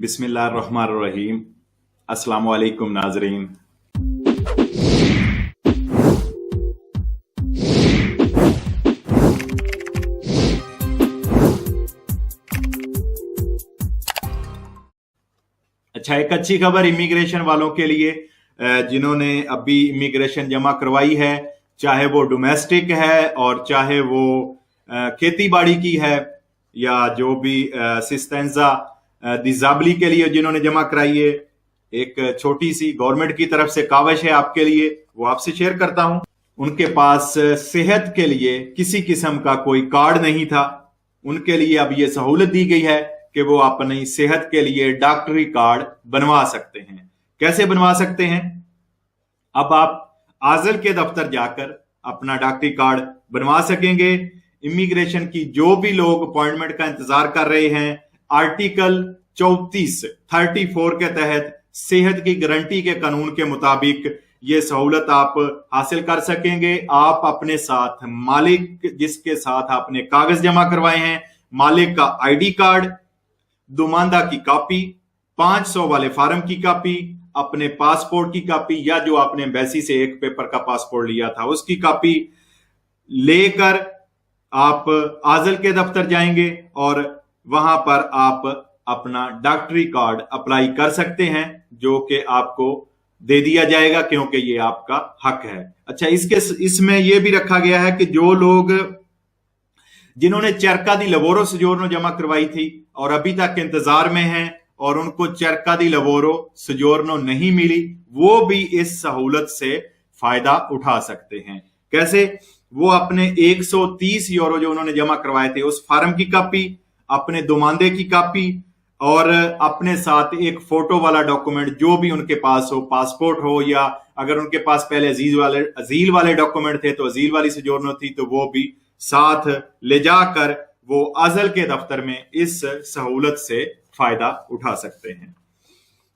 बिस्मिल्लाहिर्रहमानिर्रहीम। अस्सलाम वालेकुम नाजरीन। अच्छा, एक अच्छी खबर इमिग्रेशन वालों के लिए जिन्होंने अभी इमिग्रेशन जमा करवाई है, चाहे वो डोमेस्टिक है और चाहे वो खेती बाड़ी की है या जो भी असिस्टेंजा डिजाबली के लिए जिन्होंने जमा कराई है। एक छोटी सी गवर्नमेंट की तरफ से काविश है आपके लिए, वो आपसे शेयर करता हूं। उनके पास सेहत के लिए किसी किस्म का कोई कार्ड नहीं था, उनके लिए अब ये सहूलत दी गई है कि वो अपनी सेहत के लिए डॉक्टरी कार्ड बनवा सकते हैं। कैसे बनवा सकते हैं? अब आप आजल के दफ्तर जाकर अपना डॉक्टरी कार्ड बनवा सकेंगे। इमिग्रेशन की जो भी लोग अपॉइंटमेंट का इंतजार कर रहे हैं, आर्टिकल 34 के तहत सेहत की गारंटी के कानून के मुताबिक ये सहूलत आप हासिल कर सकेंगे। आप अपने साथ मालिक जिसके साथ आपने कागज जमा करवाए हैं, मालिक का आईडी कार्ड, दुमानदा की कॉपी, 500 वाले फार्म की कॉपी, अपने पासपोर्ट की कॉपी या जो आपने एम्बेसी से एक पेपर का पासपोर्ट लिया था उसकी कॉपी लेकर आप आजल के दफ्तर जाएंगे और वहां पर आप अपना डॉक्टरी कार्ड अप्लाई कर सकते हैं, जो कि आपको दे दिया जाएगा क्योंकि ये आपका हक है। अच्छा, इसमें यह भी रखा गया है कि जो लोग जिन्होंने चरका दी लवोरो सजोरनो जमा करवाई थी और अभी तक इंतजार में हैं और उनको चरका दी लवोरो सजोरनो नहीं मिली, वो भी इस सहूलत से फायदा उठा सकते हैं। कैसे? वो अपने 130 यूरो जो उन्होंने जमा करवाए थे उस फार्म की कॉपी, अपने दुमानदे की कॉपी और अपने साथ एक फोटो वाला डॉक्यूमेंट जो भी उनके पास हो, पासपोर्ट हो या अगर उनके पास पहले अजील वाले डॉक्यूमेंट थे तो अजील वाली सजोरनो थी तो वो भी साथ ले जाकर वो अजल के दफ्तर में इस सहूलत से फायदा उठा सकते हैं।